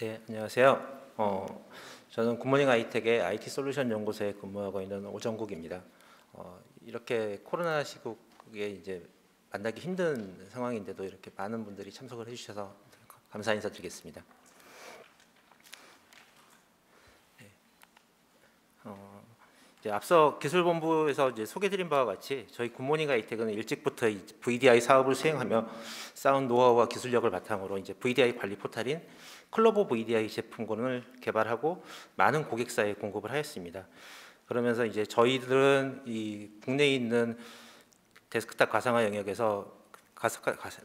네, 안녕하세요. 저는 굿모닝 아이텍의 IT 솔루션 연구소에 근무하고 있는 오정국입니다. 이렇게 코로나 시국에 이제 만나기 힘든 상황인데도 이렇게 많은 분들이 참석을 해주셔서 감사 인사드리겠습니다. 이제 앞서 기술본부에서 이제 소개드린 바와 같이 저희 굿모닝 아이텍은 일찍부터 이 VDI 사업을 수행하며 쌓은 노하우와 기술력을 바탕으로 이제 VDI 관리 포탈인 클로버 VDI 제품군을 개발하고 많은 고객사에 공급을 하였습니다. 그러면서 이제 저희들은 이 국내에 있는 데스크탑 가상화 영역에서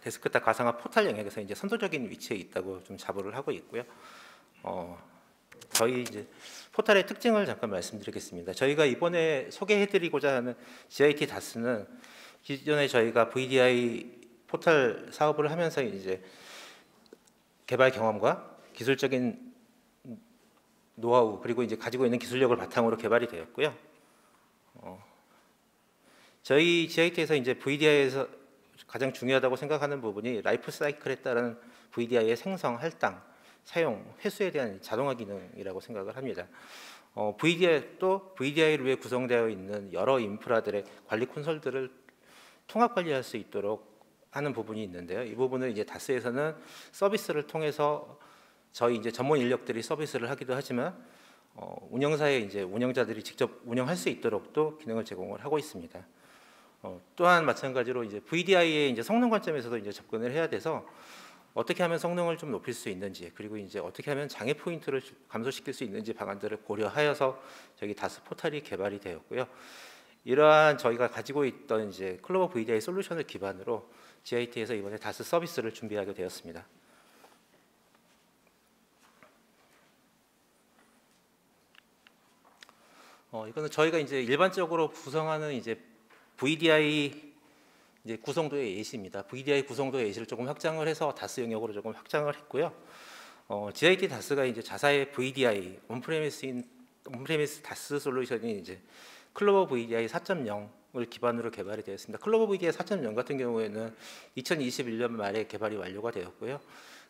데스크탑 가상화 포탈 영역에서 이제 선도적인 위치에 있다고 좀 자부를 하고 있고요. 저희 이제 포탈의 특징을 잠깐 말씀드리겠습니다. 저희가 이번에 소개해드리고자 하는 GIT 다스는 기존에 저희가 VDI 포탈 사업을 하면서 이제 개발 경험과 기술적인 노하우 그리고 이제 가지고 있는 기술력을 바탕으로 개발이 되었고요. 저희 GIT에서 이제 VDI에서 가장 중요하다고 생각하는 부분이 라이프 사이클에 따른 VDI의 생성, 할당, 사용, 회수에 대한 자동화 기능이라고 생각을 합니다. VDI를 위해 구성되어 있는 여러 인프라들의 관리 콘솔들을 통합 관리할 수 있도록 하는 부분이 있는데요. 이 부분은 이제 다스에서는 서비스를 통해서 저희 이제 전문 인력들이 서비스를 하기도 하지만 운영사의 이제 운영자들이 직접 운영할 수 있도록 또 기능을 제공을 하고 있습니다. 또한 마찬가지로 이제 VDI의 이제 성능 관점에서도 이제 접근을 해야 돼서 어떻게 하면 성능을 좀 높일 수 있는지 그리고 이제 어떻게 하면 장애 포인트를 감소시킬 수 있는지 방안들을 고려하여서 저희 다스 포탈이 개발이 되었고요. 이러한 저희가 가지고 있던 이제 클로버 VDI 솔루션을 기반으로 GIT에서 이번에 다스 서비스를 준비하게 되었습니다. 이거는 저희가 이제 일반적으로 구성하는 이제 VDI 이제 구성도의 예시입니다. VDI 구성도의 예시를 조금 확장을 해서 다스 영역으로 조금 확장을 했고요. GIT 다스가 이제 자사의 VDI 온프레미스 다스 솔루션이 이제 클로버 VDI 4.0을 기반으로 개발이 되었습니다. 클로버 VDI 4.0 같은 경우에는 2021년 말에 개발이 완료가 되었고요.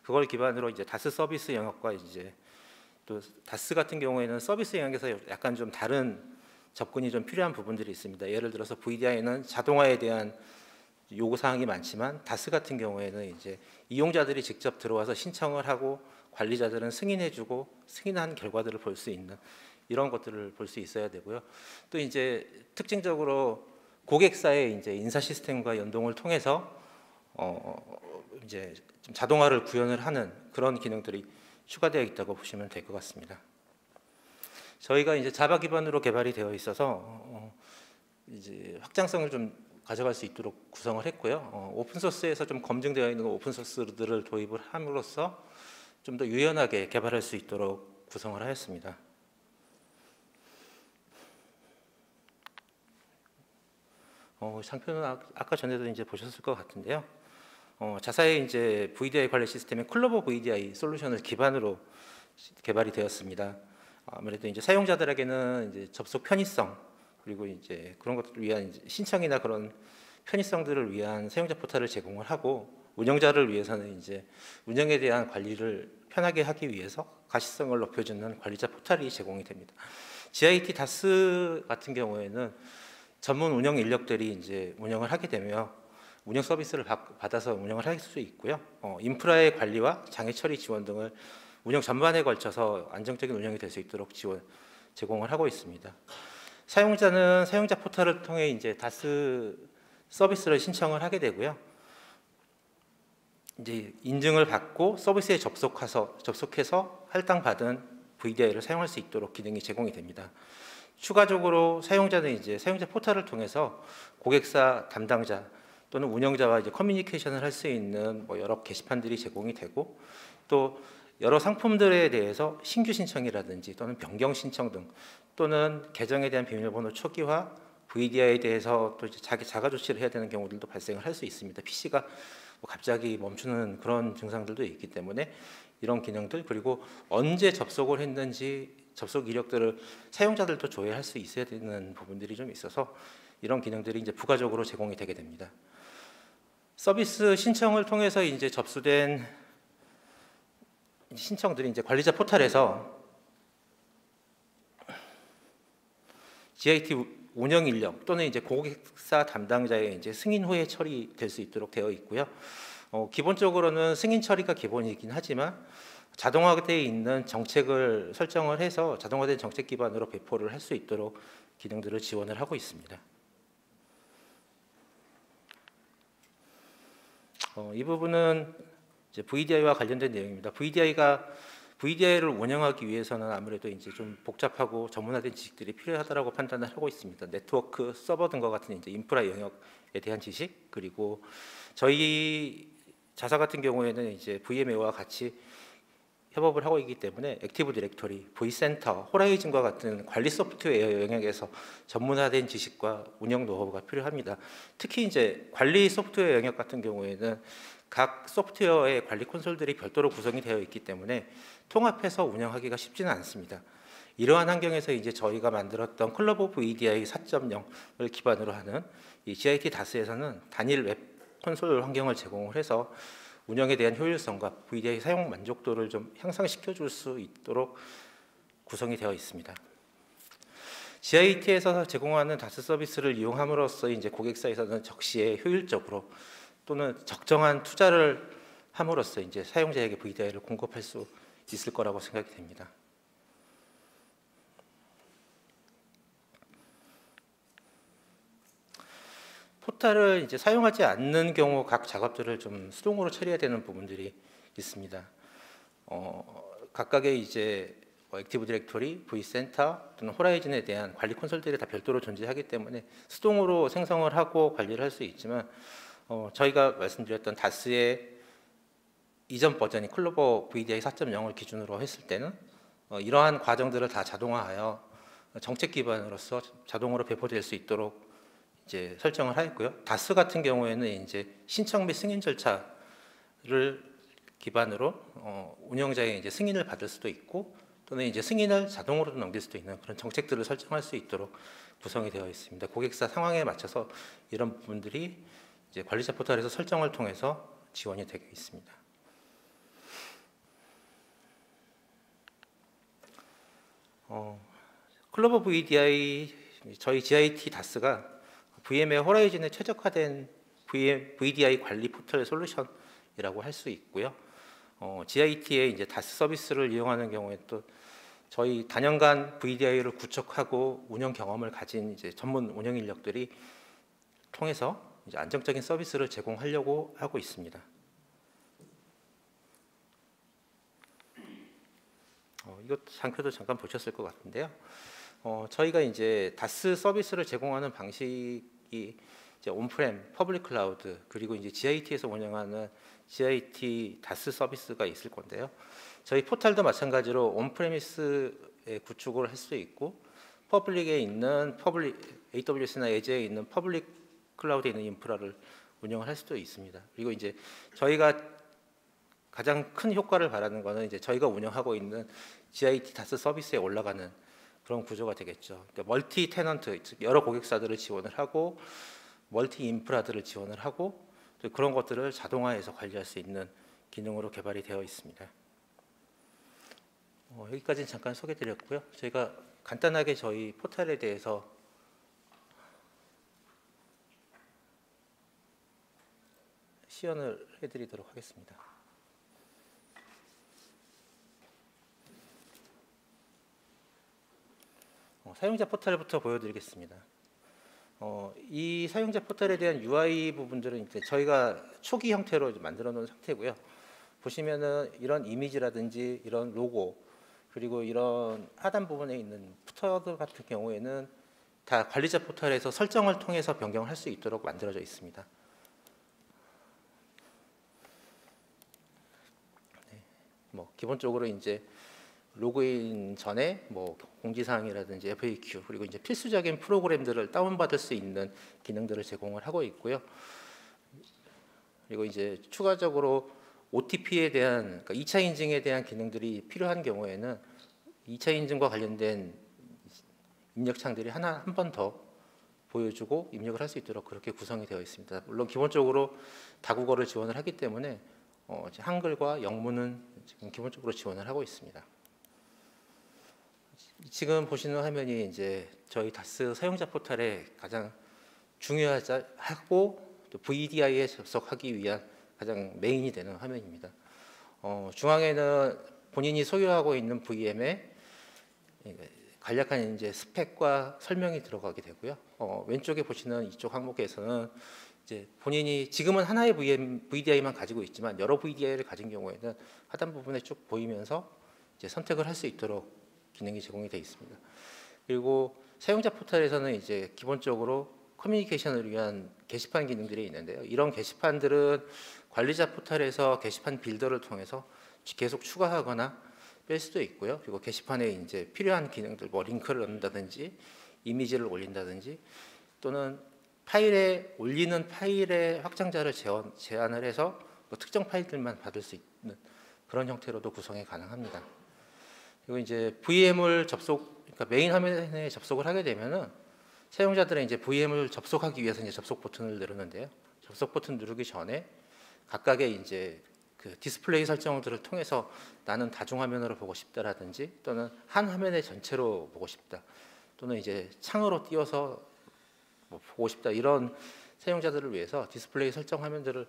그걸 기반으로 이제 다스 서비스 영역과 이제 또 다스 같은 경우에는 서비스 영역에서 약간 좀 다른 접근이 좀 필요한 부분들이 있습니다. 예를 들어서 VDI는 자동화에 대한 요구 사항이 많지만 다스 같은 경우에는 이제 이용자들이 직접 들어와서 신청을 하고 관리자들은 승인해주고 승인한 결과들을 볼 수 있는 이런 것들을 볼 수 있어야 되고요. 또 이제 특징적으로 고객사의 이제 인사 시스템과 연동을 통해서 이제 좀 자동화를 구현을 하는 그런 기능들이 추가되어 있다고 보시면 될 것 같습니다. 저희가 이제 자바 기반으로 개발이 되어 있어서 이제 확장성을 좀 가져갈 수 있도록 구성을 했고요. 오픈 소스에서 좀 검증되어 있는 오픈 소스들을 도입을 함으로써 좀 더 유연하게 개발할 수 있도록 구성을 하였습니다. 상표는 아까 전에도 이제 보셨을 것 같은데요. 자사의 이제 VDI 관리 시스템의 클로버 VDI 솔루션을 기반으로 개발이 되었습니다. 아무래도 이제 사용자들에게는 이제 접속 편의성 그리고 이제 그런 것들을 위한 이제 신청이나 그런 편의성들을 위한 사용자 포탈을 제공을 하고 운영자를 위해서는 이제 운영에 대한 관리를 편하게 하기 위해서 가시성을 높여주는 관리자 포탈이 제공이 됩니다. GIT 다스 같은 경우에는 전문 운영 인력들이 이제 운영을 하게 되며 운영 서비스를 받아서 운영을 할 수 있고요. 인프라의 관리와 장애 처리 지원 등을 운영 전반에 걸쳐서 안정적인 운영이 될 수 있도록 제공을 하고 있습니다. 사용자는 사용자 포털을 통해 이제 다스 서비스를 신청을 하게 되고요. 이제 인증을 받고 서비스에 접속해서 할당받은 VDI를 사용할 수 있도록 기능이 제공이 됩니다. 추가적으로 사용자는 이제 사용자 포털을 통해서 고객사 담당자 또는 운영자와 이제 커뮤니케이션을 할 수 있는 뭐 여러 게시판들이 제공이 되고 또 여러 상품들에 대해서 신규 신청이라든지 또는 변경 신청 등 또는 계정에 대한 비밀번호 초기화, VDI에 대해서 또 이제 자가 조치를 해야 되는 경우들도 발생을 할 수 있습니다. PC가 뭐 갑자기 멈추는 그런 증상들도 있기 때문에 이런 기능들 그리고 언제 접속을 했는지 접속 이력들을 사용자들도 조회할 수 있어야 되는 부분들이 좀 있어서 이런 기능들이 이제 부가적으로 제공이 되게 됩니다. 서비스 신청을 통해서 이제 접수된 신청들이 이제 관리자 포털에서 GIT 운영 인력 또는 이제 고객사 담당자의 이제 승인 후에 처리될 수 있도록 되어 있고요. 기본적으로는 승인 처리가 기본이긴 하지만 자동화되어 있는 정책을 설정을 해서 자동화된 정책 기반으로 배포를 할 수 있도록 기능들을 지원을 하고 있습니다. 이 부분은 이제 VDI와 관련된 내용입니다. VDI를 운영하기 위해서는 아무래도 이제 좀 복잡하고 전문화된 지식들이 필요하다고 판단을 하고 있습니다. 네트워크, 서버 등과 같은 이제 인프라 영역에 대한 지식, 그리고 저희 자사 같은 경우에는 이제 VMware와 같이 협업을 하고 있기 때문에 액티브 디렉토리, vCenter, 호라이즌과 같은 관리 소프트웨어 영역에서 전문화된 지식과 운영 노하우가 필요합니다. 특히 이제 관리 소프트웨어 영역 같은 경우에는 각 소프트웨어의 관리 콘솔들이 별도로 구성이 되어 있기 때문에 통합해서 운영하기가 쉽지는 않습니다. 이러한 환경에서 이제 저희가 만들었던 클럽 오브 EDI 4.0을 기반으로 하는 이 GIT 다스에서는 단일 웹 콘솔 환경을 제공을 해서 운영에 대한 효율성과 VDI 사용 만족도를 좀 향상시켜 줄 수 있도록 구성이 되어 있습니다. GIT에서 제공하는 다스 서비스를 이용함으로써 이제 고객사에서는 적시에 효율적으로 또는 적정한 투자를 함으로써 이제 사용자에게 VDI를 공급할 수 있을 거라고 생각이 됩니다. 포탈을 이제 사용하지 않는 경우 각 작업들을 좀 수동으로 처리해야 되는 부분들이 있습니다. 각각의 이제 액티브 디렉토리, vCenter 또는 호라이즌에 대한 관리 콘솔들이 다 별도로 존재하기 때문에 수동으로 생성을 하고 관리를 할 수 있지만 저희가 말씀드렸던 다스의 이전 버전이 클로버 VDI 4.0을 기준으로 했을 때는 이러한 과정들을 다 자동화하여 정책 기반으로서 자동으로 배포될 수 있도록 이제 설정을 하였고요. 다스 같은 경우에는 이제 신청 및 승인 절차를 기반으로 운영자의 이제 승인을 받을 수도 있고 또는 이제 승인을 자동으로 넘길 수도 있는 그런 정책들을 설정할 수 있도록 구성이 되어 있습니다. 고객사 상황에 맞춰서 이런 부분들이 이제 관리자 포털에서 설정을 통해서 지원이 되고 있습니다. 클로버 VDI 저희 GIT 다스가 VMware 호라이즌에 최적화된 VDI 관리 포털 솔루션이라고 할 수 있고요. GIT의 이제 다스 서비스를 이용하는 경우에 또 저희 단연간 VDI를 구축하고 운영 경험을 가진 이제 전문 운영 인력들이 통해서 이제 안정적인 서비스를 제공하려고 하고 있습니다. 이것 상표도 잠깐 보셨을 것 같은데요. 저희가 이제 다스 서비스를 제공하는 방식이 이제 온프렘, 퍼블릭 클라우드 그리고 이제 GIT에서 운영하는 GIT 다스 서비스가 있을 건데요. 저희 포탈도 마찬가지로 온프레미스에 구축을 할 수 있고 퍼블릭에 있는 AWS나 에즈에 있는 퍼블릭 클라우드에 있는 인프라를 운영을 할 수도 있습니다. 그리고 이제 저희가 가장 큰 효과를 바라는 것은 이제 저희가 운영하고 있는 GIT 다스 서비스에 올라가는 그런 구조가 되겠죠. 그러니까 멀티 테넌트, 여러 고객사들을 지원을 하고 멀티 인프라들을 지원을 하고 그런 것들을 자동화해서 관리할 수 있는 기능으로 개발이 되어 있습니다. 여기까지는 잠깐 소개드렸고요. 저희가 간단하게 저희 포탈에 대해서 시연을 해드리도록 하겠습니다. 사용자 포털부터 보여드리겠습니다. 이 사용자 포털에 대한 UI 부분들은 이제 저희가 초기 형태로 만들어 놓은 상태고요. 보시면은 이런 이미지라든지 이런 로고 그리고 이런 하단 부분에 있는 푸터 같은 경우에는 다 관리자 포털에서 설정을 통해서 변경을 할 수 있도록 만들어져 있습니다. 네, 뭐 기본적으로 이제 로그인 전에 뭐 공지사항이라든지 FAQ 그리고 이제 필수적인 프로그램들을 다운받을 수 있는 기능들을 제공을 하고 있고요. 그리고 이제 추가적으로 OTP에 대한 그러니까 2차 인증에 대한 기능들이 필요한 경우에는 2차 인증과 관련된 입력창들이 한 번 더 보여주고 입력을 할 수 있도록 그렇게 구성이 되어 있습니다. 물론 기본적으로 다국어를 지원을 하기 때문에 이제 한글과 영문은 지금 기본적으로 지원을 하고 있습니다. 지금 보시는 화면이 이제 저희 다스 사용자 포털의 가장 중요하고 또 VDI에 접속하기 위한 가장 메인이 되는 화면입니다. 중앙에는 본인이 소유하고 있는 VM의 간략한 이제 스펙과 설명이 들어가게 되고요. 왼쪽에 보시는 이쪽 항목에서는 이제 본인이 지금은 하나의 VDI만 가지고 있지만 여러 VDI를 가진 경우에는 하단 부분에 쭉 보이면서 이제 선택을 할 수 있도록 기능이 제공이 되어 있습니다. 그리고 사용자 포털에서는 이제 기본적으로 커뮤니케이션을 위한 게시판 기능들이 있는데요. 이런 게시판들은 관리자 포털에서 게시판 빌더를 통해서 계속 추가하거나 뺄 수도 있고요. 그리고 게시판에 이제 필요한 기능들, 뭐 링크를 넣는다든지 이미지를 올린다든지 또는 파일에 올리는 파일의 확장자를 제한을 해서 뭐 특정 파일들만 받을 수 있는 그런 형태로도 구성이 가능합니다. 그리고 이제 VM을 그러니까 메인 화면에 접속을 하게 되면은 사용자들은 이제 VM을 접속하기 위해서 이제 접속 버튼을 누르는데요. 접속 버튼 누르기 전에 각각의 이제 그 디스플레이 설정들을 통해서 나는 다중 화면으로 보고 싶다라든지 또는 한 화면의 전체로 보고 싶다 또는 이제 창으로 띄워서 뭐 보고 싶다 이런 사용자들을 위해서 디스플레이 설정 화면들을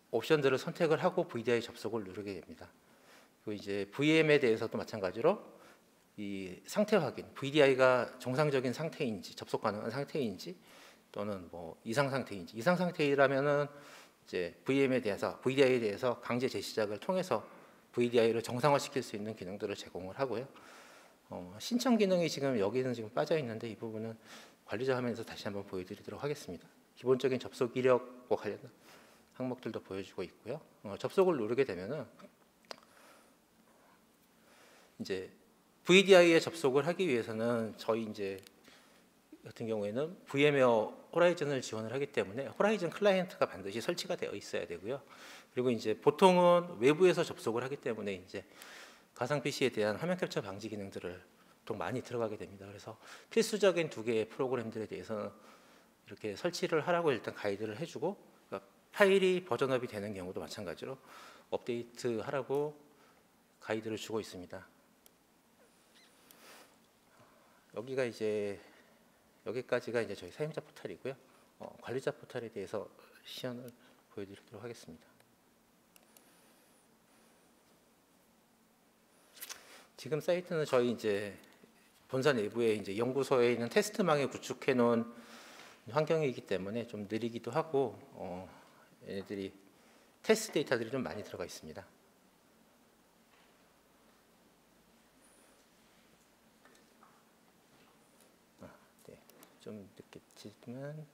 옵션들을 선택을 하고 VDI 접속을 누르게 됩니다. 그리고 이제 VM에 대해서도 마찬가지로 이 상태 확인, VDI가 정상적인 상태인지 접속 가능한 상태인지 또는 뭐 이상 상태인지 이상 상태라면은 이제 VDI에 대해서 강제 재시작을 통해서 VDI를 정상화시킬 수 있는 기능들을 제공을 하고요. 신청 기능이 지금 여기는 지금 빠져 있는데 이 부분은 관리자 화면에서 다시 한번 보여드리도록 하겠습니다. 기본적인 접속 이력과 관련된 항목들도 보여주고 있고요. 접속을 누르게 되면은 이제 VDI에 접속을 하기 위해서는 저희 이제 같은 경우에는 VM웨어 호라이즌을 지원을 하기 때문에 호라이즌 클라이언트가 반드시 설치가 되어 있어야 되고요. 그리고 이제 보통은 외부에서 접속을 하기 때문에 이제 가상 PC에 대한 화면 캡처 방지 기능들을 또 많이 들어가게 됩니다. 그래서 필수적인 두 개의 프로그램들에 대해서는 이렇게 설치를 하라고 일단 가이드를 해주고 그러니까 파일이 버전업이 되는 경우도 마찬가지로 업데이트 하라고 가이드를 주고 있습니다. 여기까지가 이제 저희 사용자 포털이고요. 관리자 포털에 대해서 시연을 보여드리도록 하겠습니다. 지금 사이트는 저희 이제 본사 내부에 이제 연구소에 있는 테스트망에 구축해 놓은 환경이기 때문에 좀 느리기도 하고 얘네들이 테스트 데이터들이 좀 많이 들어가 있습니다. 좀 늦겠지만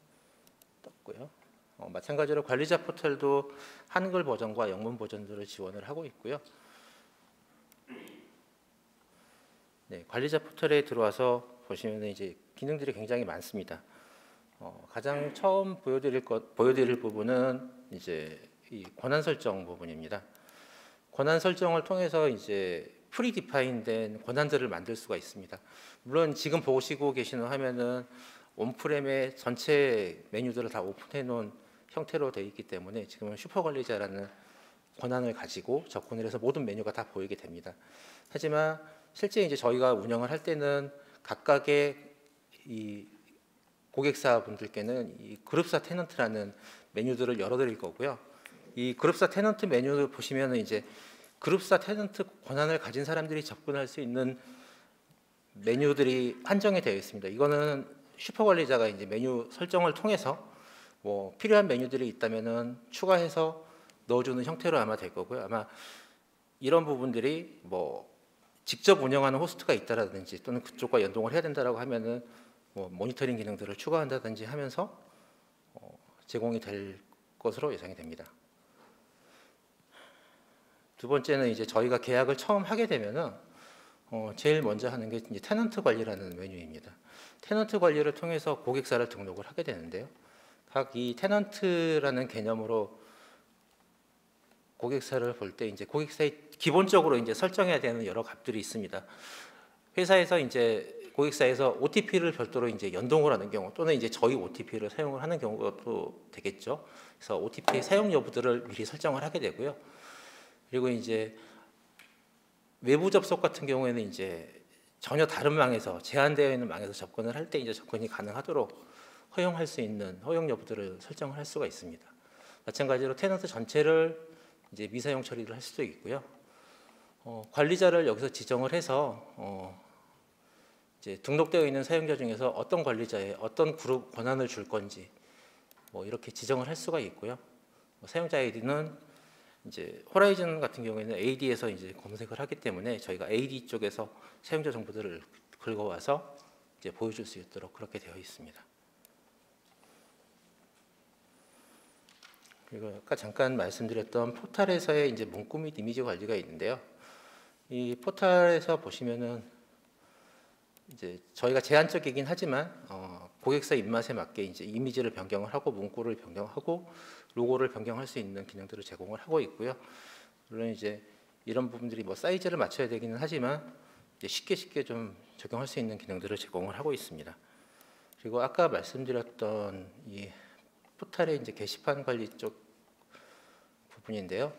떴고요. 마찬가지로 관리자 포털도 한글 버전과 영문 버전들을 지원을 하고 있고요. 네, 관리자 포털에 들어와서 보시면 이제 기능들이 굉장히 많습니다. 가장 처음 보여드릴 부분은 이제 이 권한 설정 부분입니다. 권한 설정을 통해서 이제 프리디파인된 권한들을 만들 수가 있습니다. 물론 지금 보시고 계시는 화면은 온프렘의 전체 메뉴들을 다 오픈해 놓은 형태로 되어 있기 때문에 지금은 슈퍼관리자라는 권한을 가지고 접근을 해서 모든 메뉴가 다 보이게 됩니다. 하지만 실제 이제 저희가 운영을 할 때는 각각의 이 고객사 분들께는 이 그룹사 테넌트라는 메뉴들을 열어드릴 거고요. 이 그룹사 테넌트 메뉴를 보시면은 이제 그룹사 테넌트 권한을 가진 사람들이 접근할 수 있는 메뉴들이 한정이 되어 있습니다. 이거는 슈퍼관리자가 이제 메뉴 설정을 통해서 뭐 필요한 메뉴들이 있다면은 추가해서 넣어주는 형태로 아마 될 거고요. 아마 이런 부분들이 뭐 직접 운영하는 호스트가 있다라든지 또는 그쪽과 연동을 해야 된다라고 하면은 뭐 모니터링 기능들을 추가한다든지 하면서 제공이 될 것으로 예상이 됩니다. 두 번째는 이제 저희가 계약을 처음 하게 되면은 제일 먼저 하는 게 이제 테넌트 관리라는 메뉴입니다. 테넌트 관리를 통해서 고객사를 등록을 하게 되는데요. 각 이 테넌트라는 개념으로 고객사를 볼 때 이제 고객사에 기본적으로 이제 설정해야 되는 여러 값들이 있습니다. 회사에서 이제 고객사에서 OTP를 별도로 이제 연동을 하는 경우 또는 이제 저희 OTP를 사용을 하는 경우가 또 되겠죠. 그래서 OTP 사용 여부들을 미리 설정을 하게 되고요. 그리고 이제 외부 접속 같은 경우에는 이제 전혀 다른 망에서 제한되어 있는 망에서 접근을 할 때 이제 접근이 가능하도록 허용할 수 있는 허용 여부들을 설정을 할 수가 있습니다. 마찬가지로 테넌트 전체를 이제 미사용 처리를 할 수도 있고요. 관리자를 여기서 지정을 해서 이제 등록되어 있는 사용자 중에서 어떤 관리자에 어떤 그룹 권한을 줄 건지 뭐 이렇게 지정을 할 수가 있고요. 사용자 아이디는 이제 호라이즌 같은 경우에는 AD에서 이제 검색을 하기 때문에 저희가 AD 쪽에서 사용자 정보들을 긁어와서 이제 보여줄 수 있도록 그렇게 되어 있습니다. 그리고 아까 잠깐 말씀드렸던 포탈에서의 이제 문구 및 이미지 관리가 있는데요. 이 포탈에서 보시면은 이제 저희가 제한적이긴 하지만 고객사 입맛에 맞게 이제 이미지를 변경을 하고 문구를 변경하고 로고를 변경할 수 있는 기능들을 제공을 하고 있고요. 물론 이제 이런 부분들이 뭐 사이즈를 맞춰야 되기는 하지만 이제 쉽게 좀 적용할 수 있는 기능들을 제공을 하고 있습니다. 그리고 아까 말씀드렸던 이 포탈의 이제 게시판 관리 쪽 부분인데요.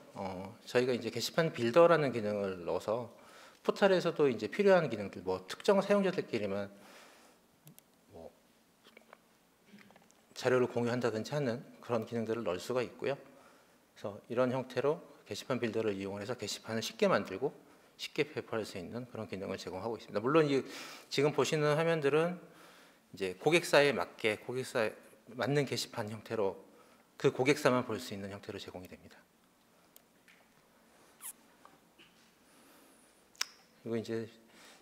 저희가 이제 게시판 빌더라는 기능을 넣어서 포탈에서도 이제 필요한 기능들, 뭐 특정 사용자들끼리만 뭐 자료를 공유한다든지 하는 그런 기능들을 넣을 수가 있고요. 그래서 이런 형태로 게시판 빌더를 이용해서 게시판을 쉽게 만들고 쉽게 배포할 수 있는 그런 기능을 제공하고 있습니다. 물론 지금 보시는 화면들은 이제 고객사에 맞게 고객사에 맞는 게시판 형태로 그 고객사만 볼 수 있는 형태로 제공이 됩니다. 그리고 이제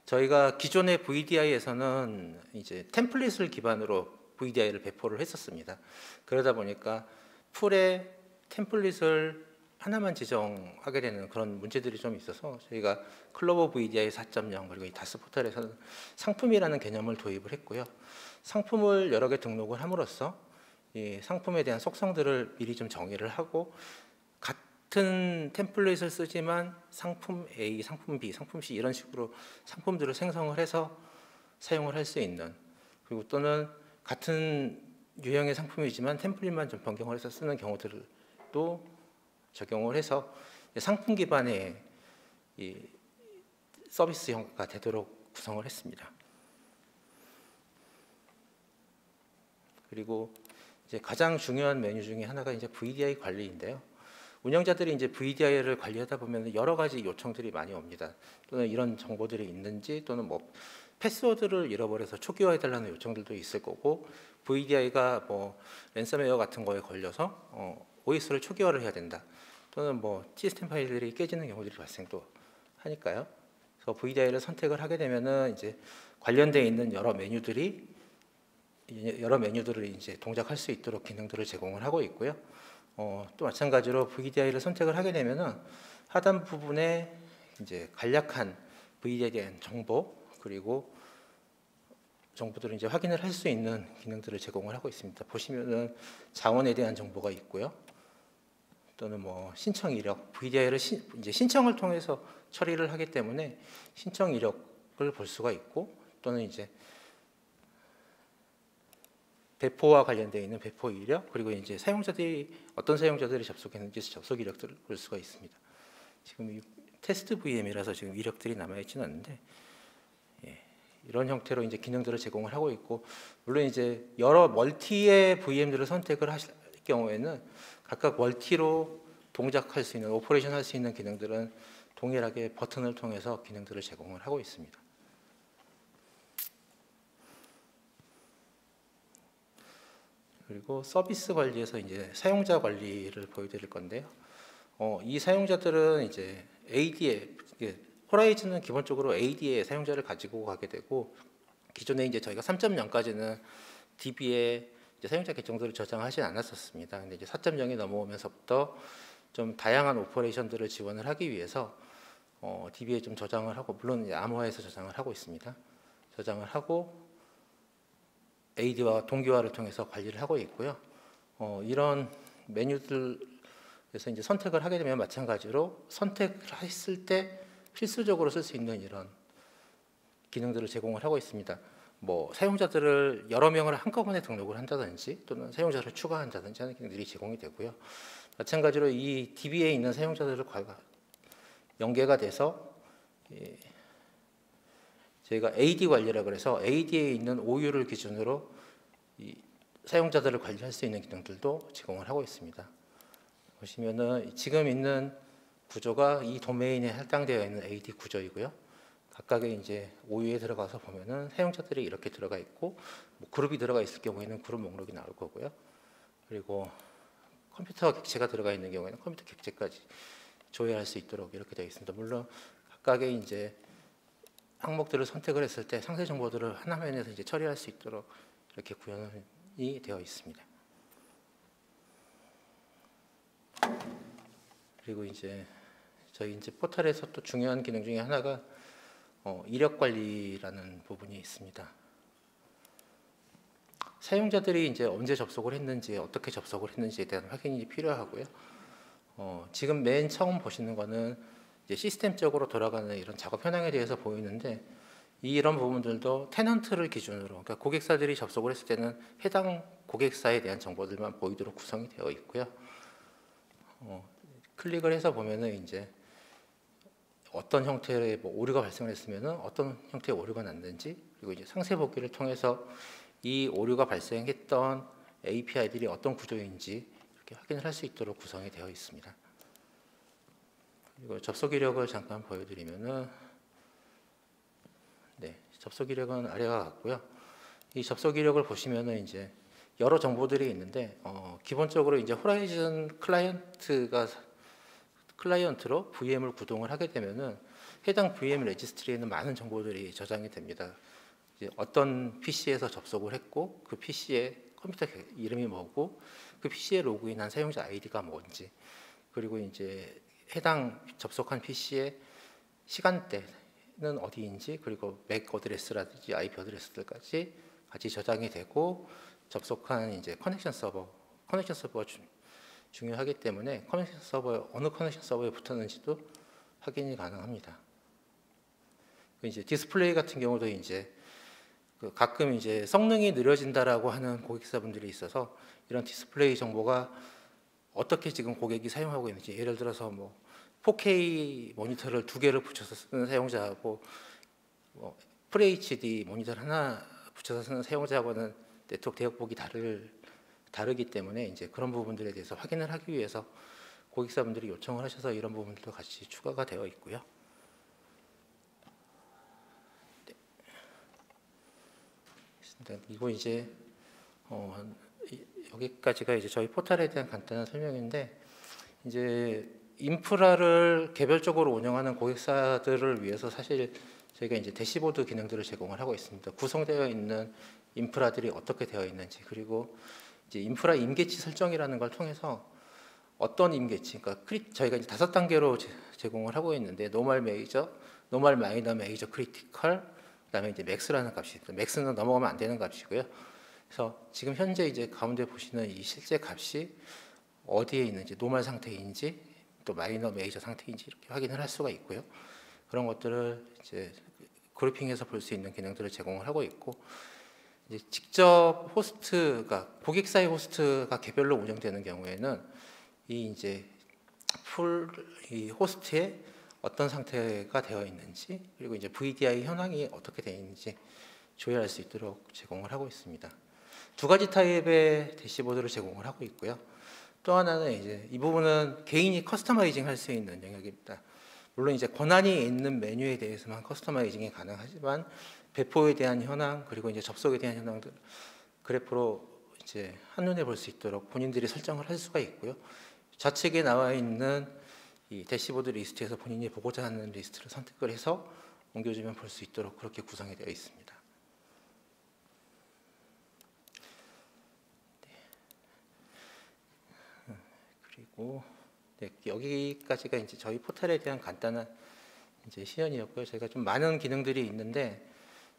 저희가 기존의 VDI에서는 이제 템플릿을 기반으로 VDI를 배포를 했었습니다. 그러다 보니까 풀에 템플릿을 하나만 지정하게 되는 그런 문제들이 좀 있어서 저희가 클로버 VDI 4.0 그리고 이 다스 포털에서는 상품이라는 개념을 도입을 했고요. 상품을 여러 개 등록을 함으로써 이 상품에 대한 속성들을 미리 좀 정의를 하고 같은 템플릿을 쓰지만 상품 A, 상품 B, 상품 C 이런 식으로 상품들을 생성을 해서 사용을 할 수 있는, 그리고 또는 같은 유형의 상품이지만 템플릿만 좀 변경을 해서 쓰는 경우들도 적용을 해서 상품 기반의 이 서비스형가 되도록 구성을 했습니다. 그리고 이제 가장 중요한 메뉴 중에 하나가 이제 VDI 관리인데요. 운영자들이 이제 VDI를 관리하다 보면 여러 가지 요청들이 많이 옵니다. 또는 이런 정보들이 있는지, 또는 뭐 패스워드를 잃어버려서 초기화해달라는 요청들도 있을 거고, VDI가 뭐 랜섬웨어 같은 거에 걸려서 OS를 초기화를 해야 된다. 또는 뭐 시스템 파일들이 깨지는 경우들이 발생도 하니까요. 그래서 VDI를 선택을 하게 되면은 이제 관련되어 있는 여러 메뉴들을 이제 동작할 수 있도록 기능들을 제공을 하고 있고요. 또 마찬가지로 VDI를 선택을 하게 되면은 하단 부분에 이제 간략한 VDI에 대한 정보 그리고 정보들을 이제 확인을 할 수 있는 기능들을 제공을 하고 있습니다. 보시면은 자원에 대한 정보가 있고요. 또는 뭐 신청 이력, VDI를 이제 신청을 통해서 처리를 하기 때문에 신청 이력을 볼 수가 있고, 또는 이제 배포와 관련되어 있는 배포 이력, 그리고 이제 어떤 사용자들이 접속했는지 접속 이력들을 볼 수가 있습니다. 지금 이 테스트 VM이라서 지금 이력들이 남아 있지는 않는데, 이런 형태로 이제 기능들을 제공을 하고 있고, 물론 이제 여러 멀티의 VM들을 선택을 하실 경우에는 각각 멀티로 동작할 수 있는, 오퍼레이션 할 수 있는 기능들은 동일하게 버튼을 통해서 기능들을 제공을 하고 있습니다. 그리고 서비스 관리에서 이제 사용자 관리를 보여드릴 건데요. 이 사용자들은 이제 AD에, 호라이즌은 기본적으로 AD에 사용자를 가지고 가게 되고, 기존에 이제 저희가 3.0까지는 DB에 이제 사용자 계정들을 저장하지 않았었습니다. 근데 이제 4.0이 넘어오면서부터 좀 다양한 오퍼레이션들을 지원을 하기 위해서 DB에 좀 저장을 하고, 물론 이제 암호화해서 저장을 하고 있습니다. 저장을 하고 AD와 동기화를 통해서 관리를 하고 있고요. 이런 메뉴들에서 이제 선택을 하게 되면 마찬가지로 선택을 했을 때 필수적으로 쓸 수 있는 이런 기능들을 제공을 하고 있습니다. 뭐 사용자들을 여러 명을 한꺼번에 등록을 한다든지 또는 사용자를 추가한다든지 하는 기능들이 제공이 되고요. 마찬가지로 이 DB에 있는 사용자들을 연계가 돼서 저희가 AD 관리라고 해서 AD에 있는 OU를 기준으로 이 사용자들을 관리할 수 있는 기능들도 제공을 하고 있습니다. 보시면은 지금 있는 구조가 이 도메인에 할당되어 있는 AD 구조이고요. 각각의 이제 OU에 들어가서 보면은 사용자들이 이렇게 들어가 있고 뭐 그룹이 들어가 있을 경우에는 그룹 목록이 나올 거고요. 그리고 컴퓨터 객체가 들어가 있는 경우에는 컴퓨터 객체까지 조회할 수 있도록 이렇게 되어 있습니다. 물론 각각의 이제 항목들을 선택을 했을 때 상세 정보들을 한 화면에서 이제 처리할 수 있도록 이렇게 구현이 되어 있습니다. 그리고 이제 저희 이제 포털에서 또 중요한 기능 중에 하나가 이력 관리라는 부분이 있습니다. 사용자들이 이제 언제 접속을 했는지 어떻게 접속을 했는지에 대한 확인이 필요하고요. 지금 맨 처음 보시는 거는 이제 시스템적으로 돌아가는 이런 작업 현황에 대해서 보이는데 이런 부분들도 테넌트를 기준으로 그러니까 고객사들이 접속을 했을 때는 해당 고객사에 대한 정보들만 보이도록 구성이 되어 있고요. 클릭을 해서 보면은 이제 어떤 형태의 뭐 오류가 발생을 했으면은 어떤 형태의 오류가 났는지 그리고 이제 상세 복귀를 통해서 이 오류가 발생했던 API들이 어떤 구조인지 이렇게 확인을 할 수 있도록 구성이 되어 있습니다. 그리고 접속 이력을 잠깐 보여드리면은 접속 이력은 아래와 같고요. 이 접속 이력을 보시면은 이제 여러 정보들이 있는데 기본적으로 이제 호라이즌 클라이언트로 VM을 구동을 하게 되면은 해당 VM 레지스트리에는 많은 정보들이 저장이 됩니다. 이제 어떤 PC에서 접속을 했고 그 PC의 컴퓨터 이름이 뭐고 그 PC에 로그인한 사용자 아이디가 뭔지 그리고 이제 해당 접속한 PC의 시간대는 어디인지 그리고 맥 어드레스라든지 IP 어드레스들까지 같이 저장이 되고 접속한 이제 커넥션 서버가 중요하기 때문에 커넥션 서버 어느 커넥션 서버에 붙었는지도 확인이 가능합니다. 이제 디스플레이 같은 경우도 이제 가끔 이제 성능이 느려진다라고 하는 고객사분들이 있어서 이런 디스플레이 정보가 어떻게 지금 고객이 사용하고 있는지 예를 들어서 뭐 4K 모니터를 2개를 붙여서 쓰는 사용자하고 FHD 모니터를 하나 붙여서 쓰는 사용자하고는 네트워크 대역폭이 다르기 때문에 이제 그런 부분들에 대해서 확인을 하기 위해서 고객사분들이 요청을 하셔서 이런 부분들도 같이 추가가 되어 있고요. 이거 이제 여기까지가 이제 저희 포털에 대한 간단한 설명인데 이제 인프라를 개별적으로 운영하는 고객사들을 위해서 사실 저희가 이제 대시보드 기능들을 제공을 하고 있습니다. 구성되어 있는 인프라들이 어떻게 되어 있는지 그리고 이제 인프라 임계치 설정이라는 걸 통해서 어떤 임계치, 그러니까 저희가 이제 5단계로 제공을 하고 있는데 노멀 메이저, 노멀 마이너 메이저 크리티컬, 그다음에 이제 맥스라는 값이 있습니다. 맥스는 넘어가면 안 되는 값이고요. 그래서 지금 현재 이제 가운데 보시는 이 실제 값이 어디에 있는지, 노멀 상태인지 또 마이너 메이저 상태인지 이렇게 확인을 할 수가 있고요. 그런 것들을 이제 그룹핑해서 볼 수 있는 기능들을 제공을 하고 있고 이제 직접 호스트가 고객사의 호스트가 개별로 운영되는 경우에는 이 이제 이 호스트에 어떤 상태가 되어 있는지 그리고 이제 VDI 현황이 어떻게 되어 있는지 조회할 수 있도록 제공을 하고 있습니다. 2가지 타입의 대시보드를 제공을 하고 있고요. 또 하나는 이제 이 부분은 개인이 커스터마이징 할 수 있는 영역입니다. 물론 이제 권한이 있는 메뉴에 대해서만 커스터마이징이 가능하지만 배포에 대한 현황 그리고 이제 접속에 대한 현황들 그래프로 이제 한눈에 볼 수 있도록 본인들이 설정을 할 수가 있고요. 좌측에 나와 있는 이 대시보드 리스트에서 본인이 보고자 하는 리스트를 선택을 해서 옮겨주면 볼 수 있도록 그렇게 구성이 되어 있습니다. 그리고 여기까지가 이제 저희 포털에 대한 간단한 이제 시연이었고요. 저희가 좀 많은 기능들이 있는데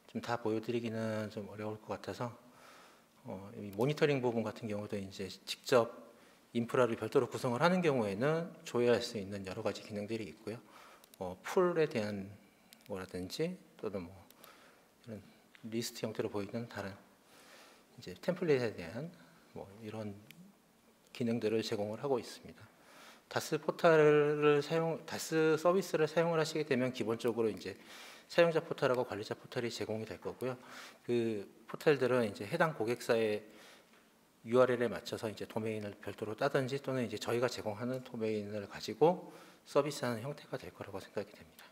좀 다 보여드리기는 좀 어려울 것 같아서 이 모니터링 부분 같은 경우도 이제 직접 인프라를 별도로 구성을 하는 경우에는 조회할 수 있는 여러 가지 기능들이 있고요. 풀에 대한 뭐라든지 또는 뭐 이런 리스트 형태로 보이는 다른 이제 템플릿에 대한 뭐 이런 기능들을 제공을 하고 있습니다. 다스 서비스를 사용을 하시게 되면 기본적으로 이제 사용자 포털하고 관리자 포털이 제공이 될 거고요. 그 포털들은 이제 해당 고객사의 URL에 맞춰서 이제 도메인을 별도로 따든지 또는 이제 저희가 제공하는 도메인을 가지고 서비스하는 형태가 될 거라고 생각이 됩니다.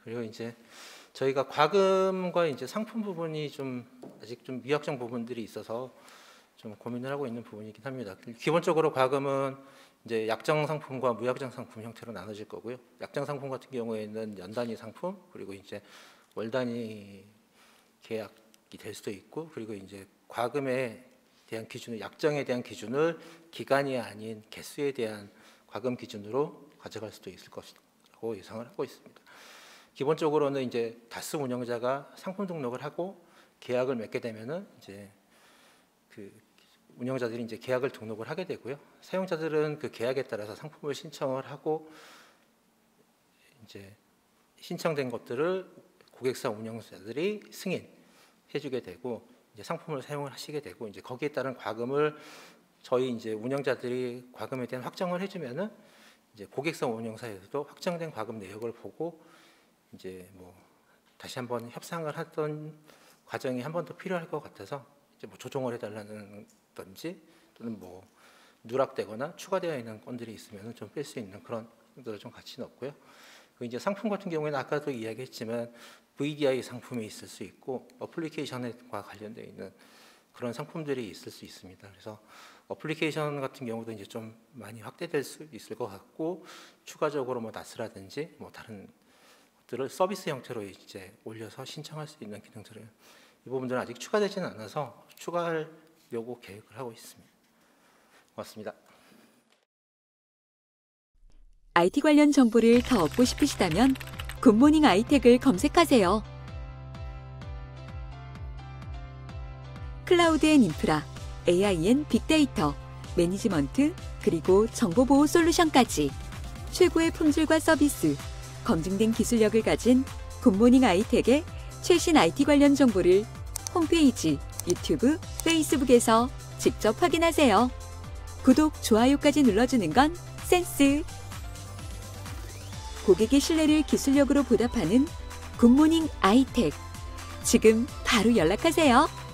그리고 이제 저희가 과금과 이제 상품 부분이 좀 아직 좀 미확정 부분들이 있어서 좀 고민을 하고 있는 부분이긴 합니다. 기본적으로 과금은 이제 약정 상품과 무약정 상품 형태로 나눠질 거고요. 약정 상품 같은 경우에는 연 단위 상품, 그리고 이제 월 단위 계약이 될 수도 있고, 그리고 이제 과금에 대한 기준을, 약정에 대한 기준을 기간이 아닌 개수에 대한 과금 기준으로 가져갈 수도 있을 것이라고 예상을 하고 있습니다. 기본적으로는 이제 다스 운영자가 상품 등록을 하고 계약을 맺게 되면은 이제 그 운영자들이 이제 계약을 등록을 하게 되고요. 사용자들은 그 계약에 따라서 상품을 신청을 하고 이제 신청된 것들을 고객사 운영자들이 승인해주게 되고 이제 상품을 사용을 하시게 되고 이제 거기에 따른 과금을 저희 이제 운영자들이 과금에 대한 확정을 해주면은 이제 고객사 운영사에서도 확정된 과금 내역을 보고 이제 뭐 다시 한번 협상을 하던 과정이 한 번 더 필요할 것 같아서 이제 뭐 조정을 해달라는든지 또는 뭐 누락되거나 추가되어 있는 건들이 있으면 좀 뺄 수 있는 그런 것들을 좀 같이 넣고요. 그 이제 상품 같은 경우에는 아까도 이야기했지만 VDI 상품이 있을 수 있고 어플리케이션과 관련되어 있는 그런 상품들이 있을 수 있습니다. 그래서 어플리케이션 같은 경우도 이제 좀 많이 확대될 수 있을 것 같고 추가적으로 뭐 나스라든지 뭐 다른 것들을 서비스 형태로 이제 올려서 신청할 수 있는 기능들은 이 부분들은 아직 추가되지는 않아서 추가하려고 계획을 하고 있습니다. 고맙습니다. IT 관련 정보를 더 얻고 싶으시다면 굿모닝 아이텍을 검색하세요. 클라우드 앤 인프라, AI 앤 빅데이터, 매니지먼트, 그리고 정보보호 솔루션까지 최고의 품질과 서비스, 검증된 기술력을 가진 굿모닝 아이텍의 최신 IT 관련 정보를 홈페이지, 유튜브, 페이스북에서 직접 확인하세요. 구독, 좋아요까지 눌러주는 건 센스! 고객의 신뢰를 기술력으로 보답하는 굿모닝 아이텍. 지금 바로 연락하세요.